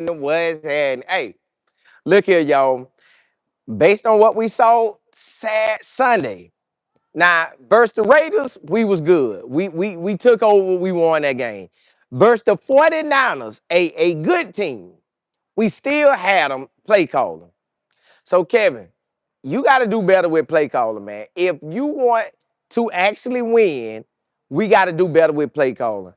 What's happening? Hey, look here, y'all. Based on what we saw Sunday, now versus the Raiders, we was good. We took over. We won that game. Versus the 49ers, a good team, we still had them play calling. So Kevin, you got to do better with play calling, man. If you want to actually win, we got to do better with play calling.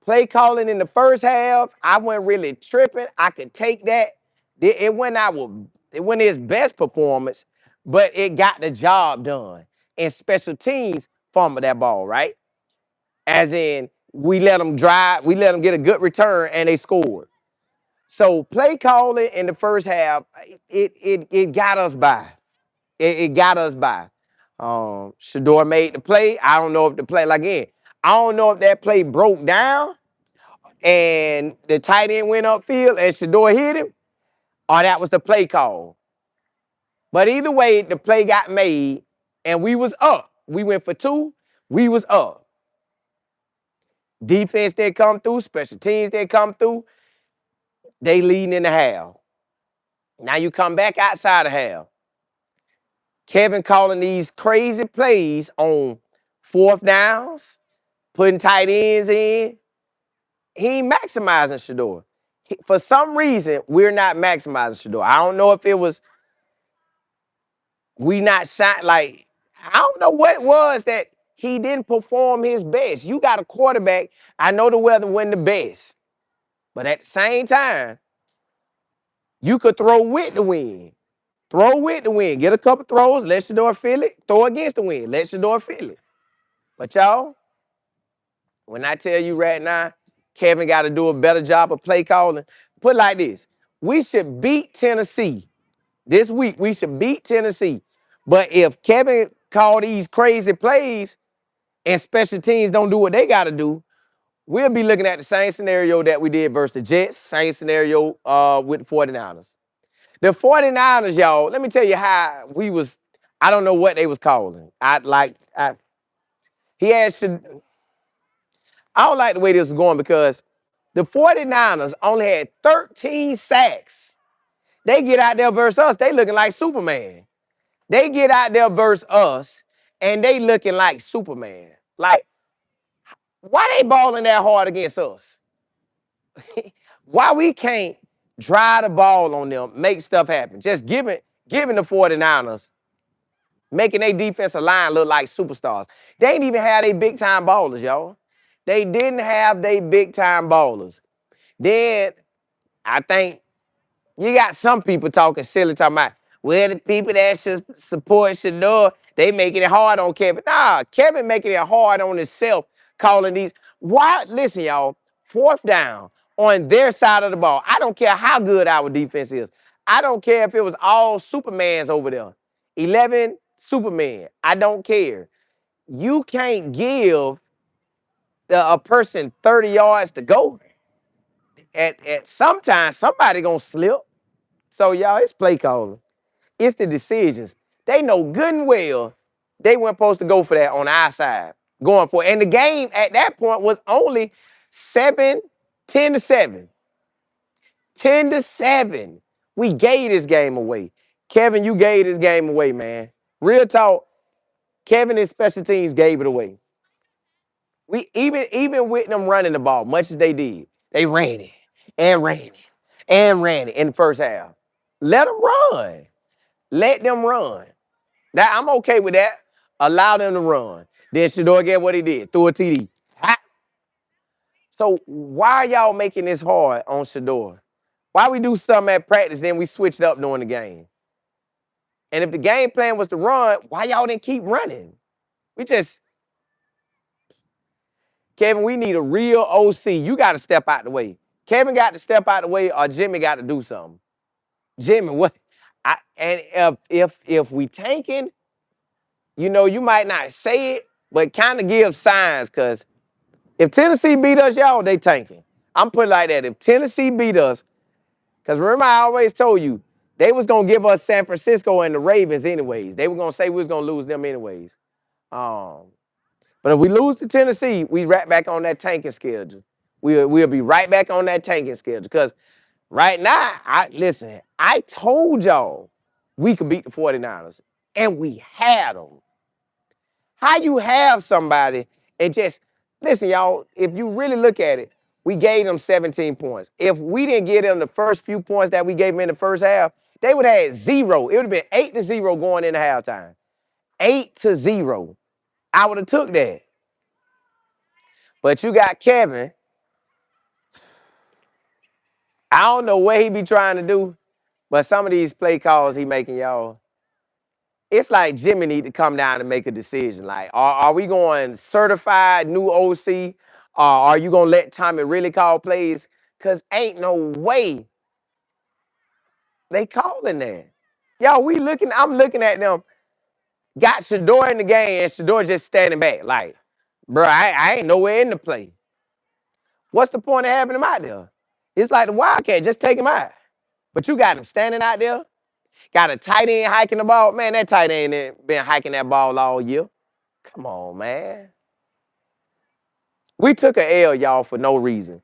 Play calling in the first half, I wasn't really tripping. I could take that. It wasn't his best performance, but it got the job done. And special teams fumbled that ball, right? As in, we let them drive, we let them get a good return, and they scored. So play calling in the first half, it got us by. It got us by. Shedeur made the play. I don't know if the play, like again, I don't know if that play broke down and the tight end went upfield and Shedeur hit him, or that was the play call. But either way, the play got made and we was up. We went for two, we was up. Defense didn't come through, special teams didn't come through. They leading in the half. Now you come back outside the half. Kevin calling these crazy plays on fourth downs, putting tight ends in. He ain't maximizing Shedeur. For some reason, we're not maximizing Shedeur. I don't know if it was we not shot like I don't know what it was that he didn't perform his best. You got a quarterback. I know the weather wasn't the best, but at the same time, you could throw with the wind. Throw with the wind. Get a couple throws. Let Shedeur feel it. Throw against the wind. Let Shedeur feel it. But y'all, when I tell you right now, Kevin got to do a better job of play calling. Put it like this: we should beat Tennessee this week. We should beat Tennessee. But if Kevin called these crazy plays and special teams don't do what they got to do, we'll be looking at the same scenario that we did versus the Jets, same scenario with the 49ers. The 49ers, y'all, let me tell you how we was, I don't know what they was calling. He had, I don't like the way this was going because the 49ers only had 13 sacks. They get out there versus us, they looking like Superman. They get out there versus us, and they looking like Superman. Like, why they balling that hard against us? Why we can't drive the ball on them, make stuff happen? Just giving the 49ers, making their defensive line look like superstars. They ain't even have their big-time ballers, y'all. They didn't have their big-time ballers. Then, I think you got some people talking silly, talking about, well, the people that should support Shedeur, they making it hard on Kevin. Nah, Kevin making it hard on himself, calling these. Why? Listen, y'all, fourth down on their side of the ball. I don't care how good our defense is. I don't care if it was all Supermans over there. 11 Superman. I don't care. You can't give a person 30 yards to go. At sometimes somebody gonna slip. So y'all, it's play calling. It's the decisions. They know good and well they weren't supposed to go for that on our side. Going for it. And the game at that point was only 10 to 7. 10 to 7. We gave this game away. Kevin, you gave this game away, man. Real talk. Kevin and special teams gave it away. We even with them running the ball, much as they did, they ran it and ran it and ran it in the first half. Let them run. Let them run. That I'm okay with that. Allow them to run. Then Shedeur get what he did. Threw a TD. Ha! So why are y'all making this hard on Shedeur? Why we do something at practice, then we switched up during the game? And if the game plan was to run, why y'all didn't keep running? We just, Kevin, we need a real OC. You got to step out the way. Kevin got to step out the way, or Jimmy got to do something. Jimmy, what? And if we tanking, you might not say it, but kind of give signs, because if Tennessee beat us, y'all, they tanking. I'm putting it like that. If Tennessee beat us, because remember I always told you, they was going to give us San Francisco and the Ravens anyways. They were going to say we was going to lose them anyways. But if we lose to Tennessee, we right back on that tanking schedule. We'll be right back on that tanking schedule, because Right now, listen, I told y'all we could beat the 49ers, and we had them. How you have somebody and just listen, y'all, if you really look at it, we gave them 17 points. If we didn't give them the first few points that we gave them in the first half, they would have had 0. It would have been 8-0 going into halftime. 8-0. I would have took that. But you got Kevin. I don't know what he be trying to do, but some of these play calls he making, y'all, it's like Jimmy need to come down and make a decision. Like, are we going certified new OC? Or are you going to let Tommy really call plays? Because ain't no way they calling that. Y'all, I'm looking at them. Got Shedeur in the game, and Shedeur just standing back. Like, bro, I ain't nowhere in the play. What's the point of having him out there? It's like the Wildcat, just take him out. But you got him standing out there. Got a tight end hiking the ball. Man, that tight end ain't been hiking that ball all year. Come on, man. We took a L, y'all, for no reason.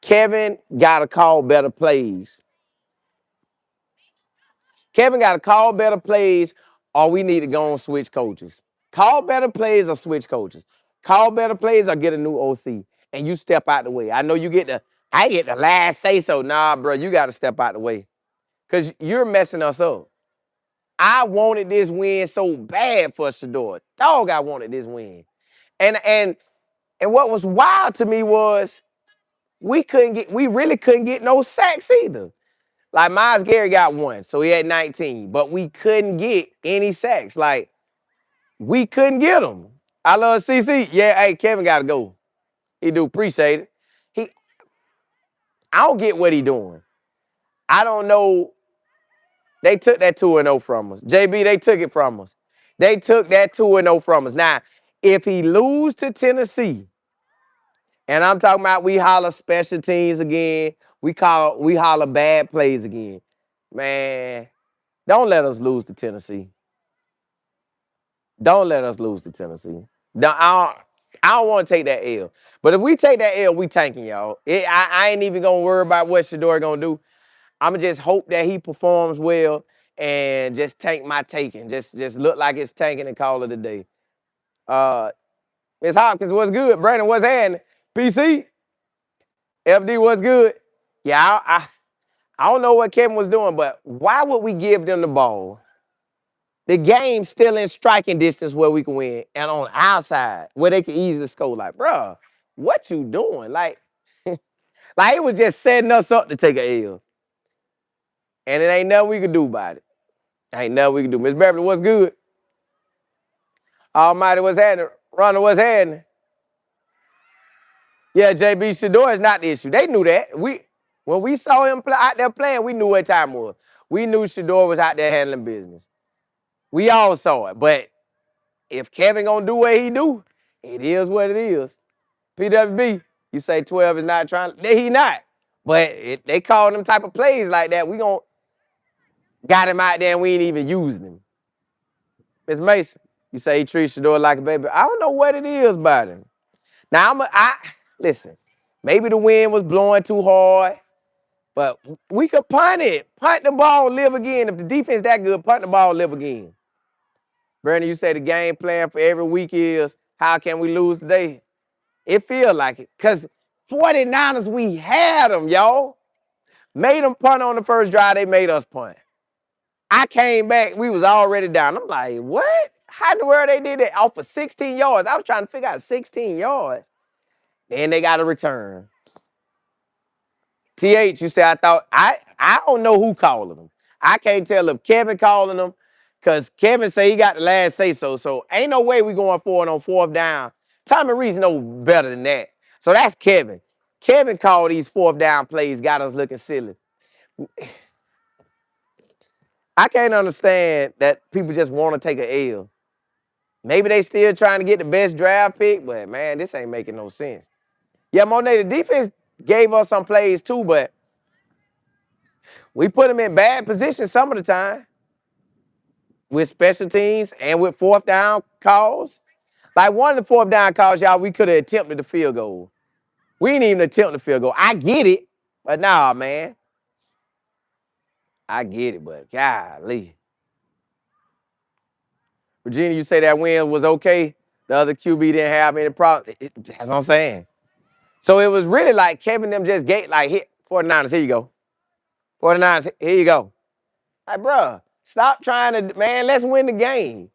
Kevin got to call better plays. Kevin got to call better plays, or we need to go and switch coaches. Call better plays or switch coaches. Call better plays or get a new OC. And you step out the way. I know I get the last say so. Nah, bro, you got to step out the way. Because you're messing us up. I wanted this win so bad for Shedeur. Dog, I wanted this win. And what was wild to me was we really couldn't get no sacks either. Like Myles Garrett got 1, so he had 19, but we couldn't get any sacks. Like, we couldn't get them. I love CC. Yeah, hey, Kevin got to go. He do appreciate it. I don't get what he doing. I don't know. They took that 2-0 from us. JB, they took it from us. They took that 2-0 from us. Now, if he lose to Tennessee, and I'm talking about we holler special teams again, we holler bad plays again, man, don't let us lose to Tennessee. Don't let us lose to Tennessee. I don't want to take that L. But if we take that L, we tanking, y'all. I ain't even going to worry about what Shedeur going to do. I'm going to just hope that he performs well and just tank my taking. Just look like it's tanking and call it a day. Miss Hopkins, what's good? Brandon, what's happening? PC, FD, what's good? Yeah, I don't know what Kevin was doing, but why would we give them the ball? The game's still in striking distance where we can win, and on the outside where they can easily score. Like, bro, what you doing? Like, like it was just setting us up to take a L. And it ain't nothing we could do about it. Ain't nothing we can do. Miss Beverly, what's good? Almighty, what's happening? Ronald, what's happening? Yeah, JB, Shedeur is not the issue. They knew that. When we saw him out there playing, we knew what time it was. We knew Shedeur was out there handling business. We all saw it. But if Kevin gonna do what he do, it is what it is. PWB, you say 12 is not trying. He not. But they call them type of plays like that. We got him out there and we ain't even using him. Miss Mason, you say he treats Shedeur like a baby. I don't know what it is about him. Now, listen, maybe the wind was blowing too hard, but we could punt it. Punt the ball, live again. If the defense that good, punt the ball, live again. Bernie, you say the game plan for every week is, how can we lose today? It feel like it. Because 49ers, we had them, y'all. Made them punt on the first drive, they made us punt. I came back, we was already down. I'm like, what? How in the world they did that? Off for 16 yards. I was trying to figure out 16 yards. Then they got a return. TH, you say I don't know who calling them. I can't tell if Kevin calling them, because Kevin say he got the last say so. So ain't no way we going forward on 4th down. Tommy Reese know better than that. So that's Kevin. Kevin called these 4th down plays, got us looking silly. I can't understand that people just want to take a L. Maybe they still trying to get the best draft pick, but man, this ain't making no sense. Yeah, Monet, the defense gave us some plays too, but we put them in bad positions some of the time with special teams and with 4th down calls. Like one of the 4th down calls, y'all, we could have attempted the field goal. We didn't even attempt the field goal. I get it, but nah, man. I get it, but golly. Virginia, you say that win was okay. The other QB didn't have any problem. That's what I'm saying. So it was really like Kevin them just hit 49ers. Here you go. 49ers, here you go. Like, bruh, stop trying to, man, let's win the game.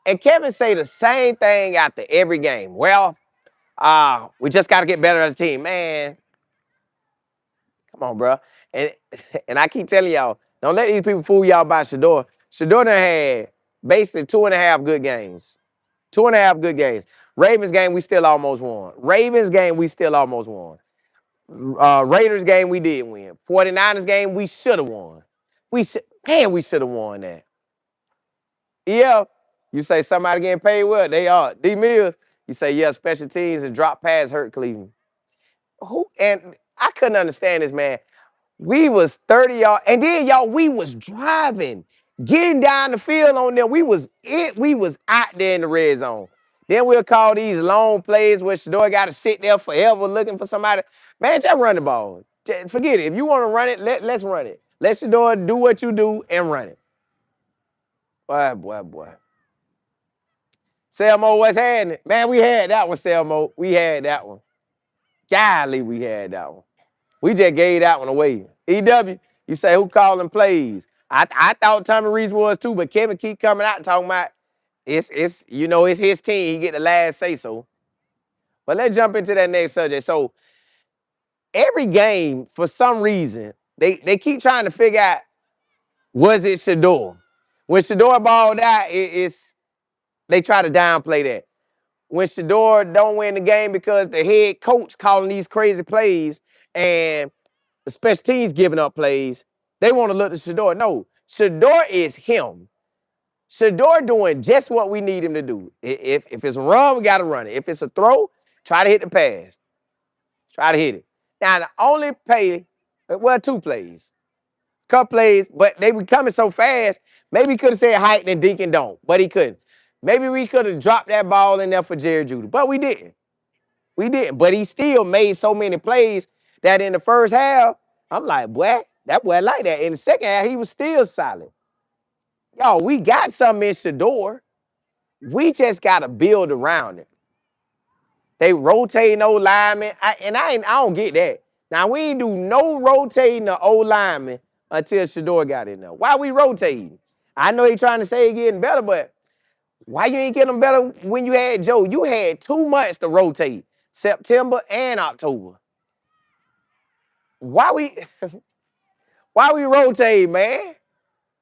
And Kevin say the same thing after every game. Well, we just got to get better as a team. Man, come on, bro. And and I keep telling y'all, don't let these people fool y'all about Shedeur. Shedeur done had basically 2.5 good games. 2.5 good games. Ravens game, we still almost won. Ravens game, we still almost won. Raiders game, we did win. 49ers game, we should have won. We should have won that. Yeah, you say somebody getting paid well, they are. D Mills, you say, yeah, special teams and drop pass hurt Cleveland. Who? And I couldn't understand this, man. We was 30 yards, and then y'all, we was driving, getting down the field on them. We was out there in the red zone. Then we'll call these long plays where Shedeur got to sit there forever looking for somebody. Man, just run the ball. Forget it. If you want to run it, let's run it. Let Shedeur do what you do and run it. Boy. Selmo, what's happening? Man, we had that one, Selmo. We had that one. Golly, we had that one. We just gave that one away. EW, you say who calling plays? I thought Tommy Reese was too, but Kevin keep coming out and talking about it's his team. He get the last say so. But let's jump into that next subject. So every game, for some reason, they keep trying to figure out, was it Shedeur? When Shedeur balled out, they try to downplay that. When Shedeur don't win the game because the head coach calling these crazy plays and the special teams giving up plays, they want to look to Shedeur. No, Shedeur is him. Shedeur doing just what we need him to do. If it's a run, we got to run it. If it's a throw, try to hit the pass. Try to hit it. Now, the only play, well, 2 plays. Couple plays, but they were coming so fast, maybe he could have said Heighton and Deacon don't, but he couldn't. Maybe we could have dropped that ball in there for Jerry Jeudy, but we didn't. We didn't. But he still made so many plays that in the first half, I'm like, boy, that boy like that. In the second half, he was still solid. Yo, we got something in Shedeur. We just got to build around it. They rotating no linemen, I don't get that. Now, we ain't do no rotating the old linemen until Shedeur got in there. Why we rotating? I know he trying to say he getting better, but why you ain't getting better when you had Joe? You had 2 months to rotate, September and October. Why we rotating, man?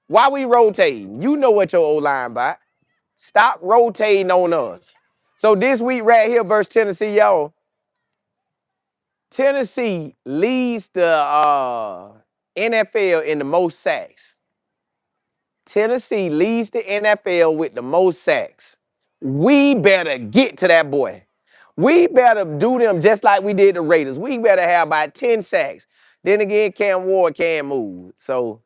Why we rotating? You know what your old line by. Stop rotating on us. So this week right here versus Tennessee, y'all. Tennessee leads the NFL in the most sacks. Tennessee leads the NFL with the most sacks. We better get to that boy. We better do them just like we did the Raiders. We better have about 10 sacks. Then again, Cam Ward can't move. So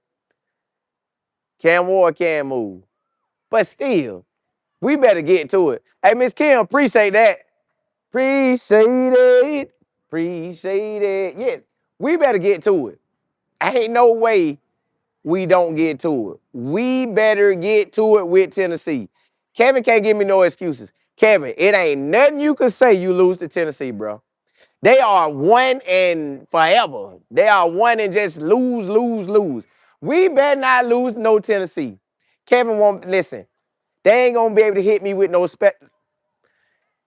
Cam Ward can't move. But still, we better get to it. Hey, Miss Kim, appreciate that. Appreciate it. Appreciate it. Yes, we better get to it. Ain't no way we don't get to it. We better get to it with Tennessee. Kevin can't give me no excuses. Kevin, it ain't nothing you can say you lose to Tennessee, bro. They are one and forever. They are one and just lose. We better not lose no Tennessee. Kevin won't, listen, they ain't going to be able to hit me with no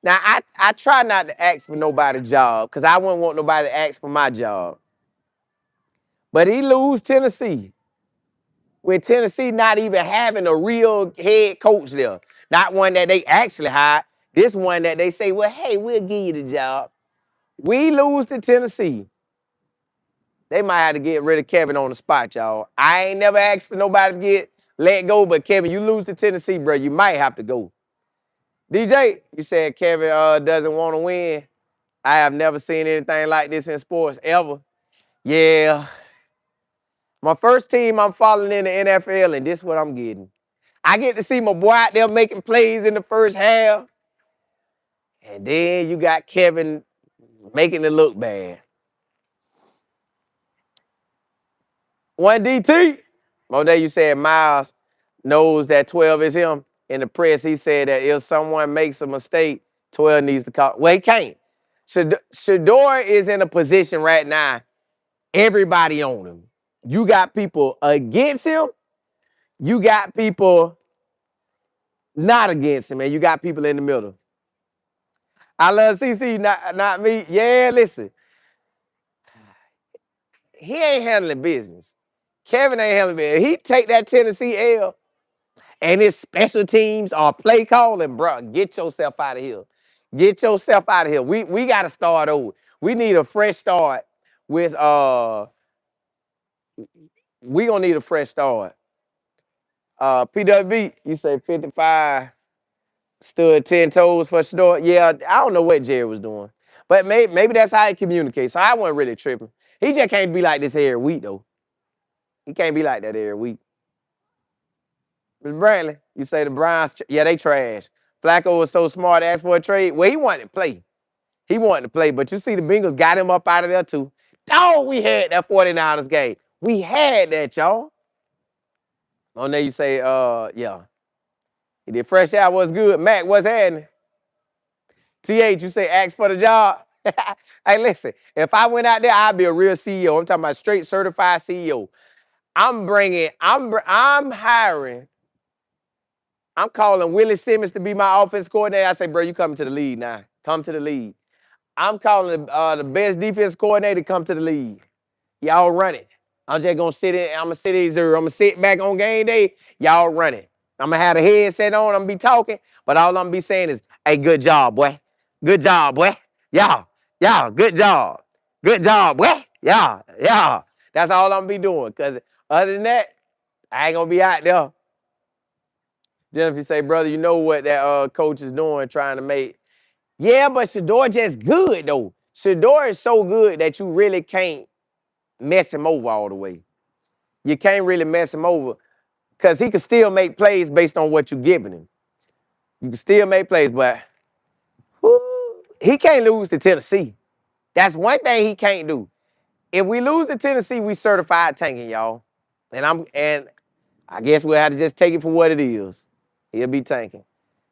Now, I try not to ask for nobody's job because I wouldn't want nobody to ask for my job. But he lose Tennessee with Tennessee not even having a real head coach there. Not one that they actually hired. This one that they say, well, hey, we'll give you the job. We lose to Tennessee. They might have to get rid of Kevin on the spot, y'all. I ain't never asked for nobody to get let go, but Kevin, you lose to Tennessee, bro. You might have to go. DJ, you said Kevin doesn't want to win. I have never seen anything like this in sports, ever. Yeah. My first team I'm following in the NFL, and this is what I'm getting. I get to see my boy out there making plays in the first half. And then you got Kevin making it look bad. One DT. Monet, you said Miles knows that 12 is him. In the press, he said that if someone makes a mistake, 12 needs to call. Well, he can't. Shedeur is in a position right now, everybody on him. You got people against him. You got people not against him, and you got people in the middle. I love CC, not me. Yeah, listen. He ain't handling business. Kevin ain't handling business. He take that Tennessee L and his special teams are play calling, bro. Get yourself out of here. Get yourself out of here. We gotta start over. We need a fresh start with we gonna need a fresh start. PWB, you say 55 stood 10 toes for Shedeur. Yeah, I don't know what Jerry was doing. But maybe that's how he communicates. So I wasn't really tripping. He just can't be like this every week, though. He can't be like that every week. Ms. Brantley, you say the Browns, yeah, they trash. Flacco was so smart to ask for a trade. Well, he wanted to play. He wanted to play, but you see the Bengals got him up out of there, too. Dog, we had that 49ers game. We had that, y'all. On there you say, yeah. He did fresh out, what's good? Mac, what's happening? TH, you say ask for the job. Hey, listen, if I went out there, I'd be a real CEO. I'm talking about straight certified CEO. I'm hiring. I'm calling Willie Simmons to be my offense coordinator. I say, bro, you coming to the league now. Come to the league. I'm calling the best defense coordinator to come to the league. Y'all run it. I'm just gonna sit in. I'm gonna sit in zero. I'm gonna sit back on game day. Y'all run it. I'm gonna have the headset on. I'm gonna be talking, but all I'm gonna be saying is, "Hey, good job, boy. Good job, boy. Y'all, good job. Good job, boy. Y'all." That's all I'm gonna be doing. Cause other than that, I ain't gonna be out there. Jennifer say, brother, you know what that coach is doing, trying to make. Yeah, but Shedeur just good though. Shedeur is so good that you really can't mess him over all the way. You can't really mess him over because he can still make plays based on what you're giving him. You can still make plays, but he can't lose to Tennessee. That's one thing he can't do. If we lose to Tennessee, we certified tanking, y'all. And I guess we'll have to just take it for what it is. He'll be tanking.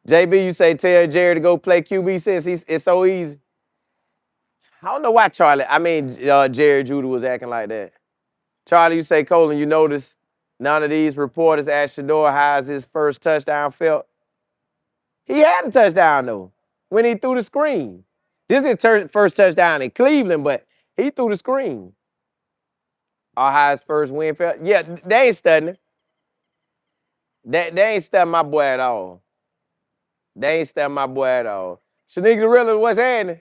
JB, you say tell Jerry to go play QB since it's so easy. I don't know why Jerry Judy was acting like that. Charlie, you say, Colin, you notice none of these reporters asked Shedeur how's his first touchdown felt. He had a touchdown, though, when he threw the screen. This is his first touchdown in Cleveland, but he threw the screen. Or how his first win felt. Yeah, they ain't studying. They ain't studying my boy at all. They ain't studying my boy at all. Shanique Gorilla, what's happening?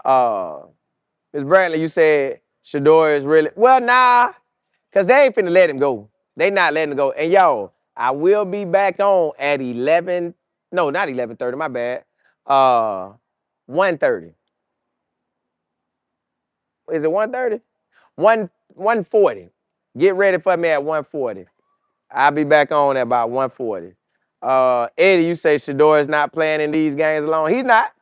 Ms. Brantley, you said Shedeur is really, well, nah, because they ain't finna let him go. They not letting him go. And y'all, I will be back on at 11, no, not 11:30, my bad. 1:30. Is it 1:30? 1:40. Get ready for me at 1:40. I'll be back on at about 1:40. Eddie, you say Shedeur is not playing in these games alone. He's not.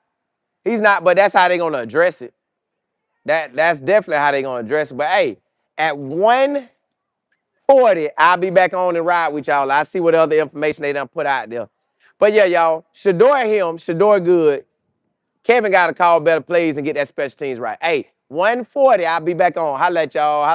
He's not, but that's how they're gonna address it. That's definitely how they're gonna address it. But hey, at 1:40, I'll be back on and ride with y'all. I see what other information they done put out there. But yeah, y'all, Shedeur good. Kevin got to call better plays and get that special teams right. Hey, 1:40, I'll be back on. Holla at y'all.